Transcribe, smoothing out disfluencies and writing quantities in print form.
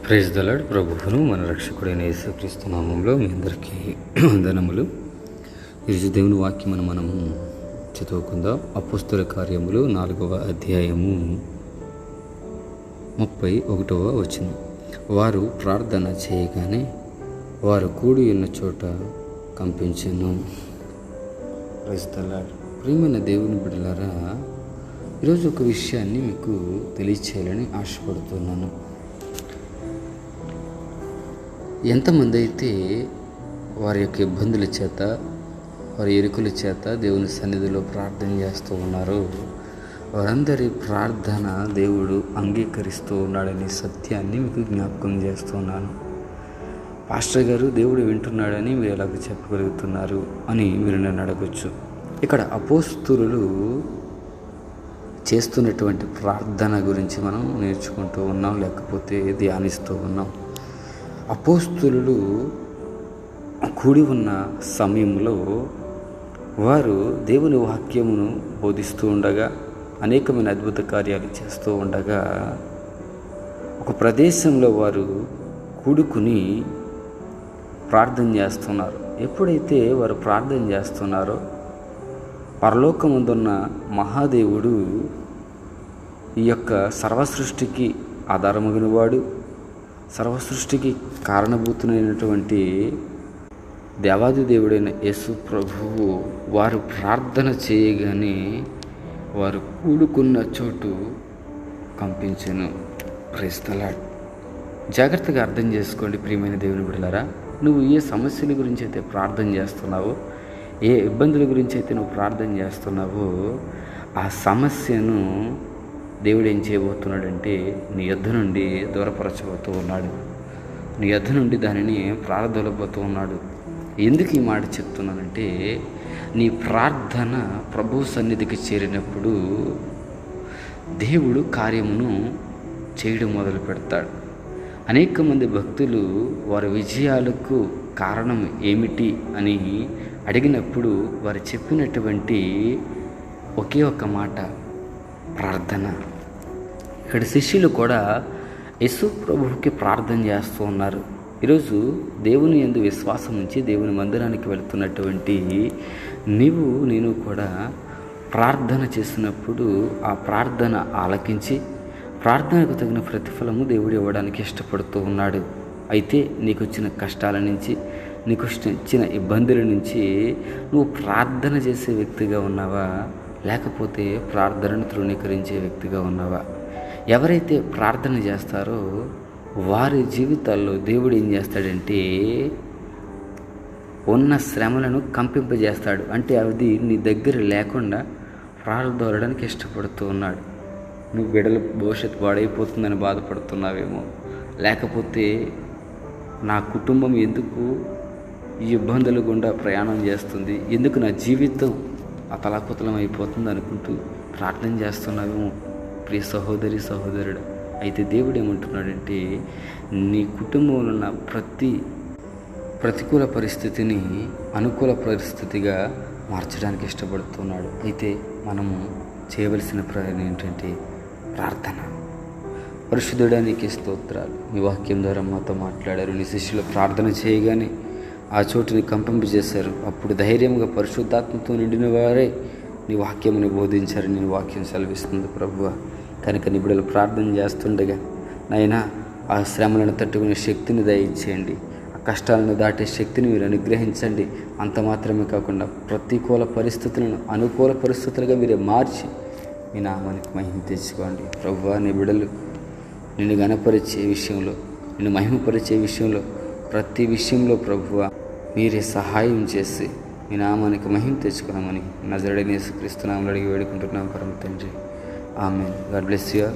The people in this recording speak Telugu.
Praise the lord. ప్రభువును మన రక్షకుడైన యేసుక్రీస్తు నామంలో మీ అందరికీ వందనములు. ఈరోజు దేవుని వాక్యమును మనము చదువుకుందాం. అపోస్తల కార్యములు 4వ అధ్యాయము 31వ వచనం. వారు ప్రార్థన చేయగానే వారు కూడి ఉన్న చోట కంపించెను. Praise the lord. ప్రియమైన దేవుని బిడ్డలారా, ఈరోజు ఒక విషయాన్ని మీకు తెలియచేయాలని ఆశపడుతున్నాను. ఎంతమంది అయితే వారి యొక్క ఇబ్బందుల చేత, వారి ఎరుకుల చేత దేవుని సన్నిధిలో ప్రార్థన చేస్తూ ఉన్నారో వారందరి ప్రార్థన దేవుడు అంగీకరిస్తూ ఉన్నాడనే సత్యాన్ని మీకు జ్ఞాపకం చేస్తున్నాను. పాస్టర్ గారు, దేవుడు వింటున్నాడని మీరు ఎలాగ చెప్పగలుగుతున్నారు అని మీరు నన్ను అడగచ్చు. ఇక్కడ అపోస్తలులు చేస్తున్నటువంటి ప్రార్థన గురించి మనం నేర్చుకుంటూ ఉన్నాం, లేకపోతే ధ్యానిస్తూ ఉన్నాం. అపోస్తలులు కూడి ఉన్న సమయంలో వారు దేవుని వాక్యమును బోధిస్తూ ఉండగా, అనేకమైన అద్భుత కార్యాలు చేస్తూ ఉండగా, ఒక ప్రదేశంలో వారు కూడుకుని ప్రార్థన చేస్తున్నారు. ఎప్పుడైతే వారు ప్రార్థన చేస్తున్నారో పరలోకమందున్న మహాదేవుడు, ఈ యొక్క సర్వసృష్టికి ఆధారమగినవాడు, సర్వసృష్టికి కారణభూతునైనటువంటి దేవాది దేవుడైన యేసు ప్రభువు వారు ప్రార్థన చేయగానే వారు కూడుకున్న చోటు కంపించెను. Praise the lord. జాగ్రత్తగా అర్థం చేసుకోండి ప్రియమైన దేవుని బిడ్డలారా. నువ్వు ఏ సమస్యల గురించి అయితే ప్రార్థన చేస్తున్నావో, ఏ ఇబ్బందుల గురించి అయితే నువ్వు ప్రార్థన చేస్తున్నావో, ఆ సమస్యను దేవుడు ఏం చేయబోతున్నాడంటే నీ యొద్ద నుండి దూరపరచబోతూ ఉన్నాడు. నీ యొద్ద నుండి దానిని ప్రార్థనబోతూ ఉన్నాడు. ఎందుకు ఈ మాట చెప్తున్నానంటే, నీ ప్రార్థన ప్రభు సన్నిధికి చేరినప్పుడు దేవుడు కార్యమును చేయడం మొదలు పెడతాడు. అనేక మంది భక్తులు వారి విజయాలకు కారణం ఏమిటి అని అడిగినప్పుడు వారు చెప్పినటువంటి ఒకే ఒక మాట ప్రార్థన. ఇక్కడ శిష్యులు కూడా యేసు ప్రభువుకి ప్రార్థన చేస్తూ ఉన్నారు. ఈరోజు దేవుని యందు విశ్వాసం ఉంచి దేవుని మందిరానికి వెళుతున్నటువంటి నేను కూడా ప్రార్థన చేసినప్పుడు ఆ ప్రార్థన ఆలకించి ప్రార్థనకు తగిన ప్రతిఫలము దేవుడు ఇవ్వడానికి ఇష్టపడుతూ ఉన్నాడు. అయితే నీకు వచ్చిన కష్టాల నుంచి, నీకు వచ్చిన ఇబ్బందుల నుంచి నువ్వు ప్రార్థన చేసే వ్యక్తిగా ఉన్నావా, లేకపోతే ప్రార్థనను తృణీకరించే వ్యక్తిగా ఉన్నావా? ఎవరైతే ప్రార్థన చేస్తారో వారి జీవితాల్లో దేవుడు ఏం చేస్తాడంటే ఉన్న శ్రమలను కంపింపజేస్తాడు. అంటే అది నీ దగ్గర లేకుండా ప్రార్థనడానికి ఇష్టపడుతూ ఉన్నాడు. నువ్వు బిడ్డల భవిష్యత్తు పాడైపోతుందని బాధపడుతున్నావేమో, లేకపోతే నా కుటుంబం ఎందుకు ఈ ఇబ్బందుల గుండా ప్రయాణం చేస్తుంది, ఎందుకు నా జీవితం అతలాకుతలం అయిపోతుంది అనుకుంటూ ప్రార్థన చేస్తున్నావేమో ప్రియ సహోదరి సహోదరుడు. అయితే దేవుడు ఏమంటున్నాడంటే నీ కుటుంబంలో ఉన్న ప్రతికూల పరిస్థితిని అనుకూల పరిస్థితిగా మార్చడానికి ఇష్టపడుతున్నాడు. అయితే మనము చేయవలసిన ప్రయాణం ఏంటంటే ప్రార్థన. పరిశుద్ధుడా నీకే స్తోత్రాలు. మీ వాక్యం ద్వారా మాతో మాట్లాడారు. నీ శిష్యులు ప్రార్థన చేయగానే ఆ చోటుని కంపింపజేశారు. అప్పుడు ధైర్యంగా పరిశుద్ధాత్మతో నిండిన వారే నీ వాక్యముని బోధించారు. నేను వాక్యం సెలవిస్తుంది ప్రభువా. కనుక నీ బిడ్డలు ప్రార్థన చేస్తుండగా నాయనా ఆ శ్రమలను తట్టుకునే శక్తిని దయచేయండి. ఆ కష్టాలను దాటే శక్తిని మీరు అనుగ్రహించండి. అంత మాత్రమే కాకుండా ప్రతికూల పరిస్థితులను అనుకూల పరిస్థితులుగా మీరే మార్చి మీ నామానికి మహిమ తెచ్చుకోండి ప్రభువా. నీ బిడ్డలు నిన్ను ఘనపరిచే విషయంలో, నిన్ను మహిమపరిచే విషయంలో, ప్రతి విషయంలో ప్రభువా మీరే సహాయం చేసి మీ నామానికి మహిమ తెచ్చుకున్నామని నజరేయుడైన యేసుక్రీస్తు నామములో అడిగి వేడుకుంటున్నాం పరమ తండ్రి. ఆమేన్. God bless you.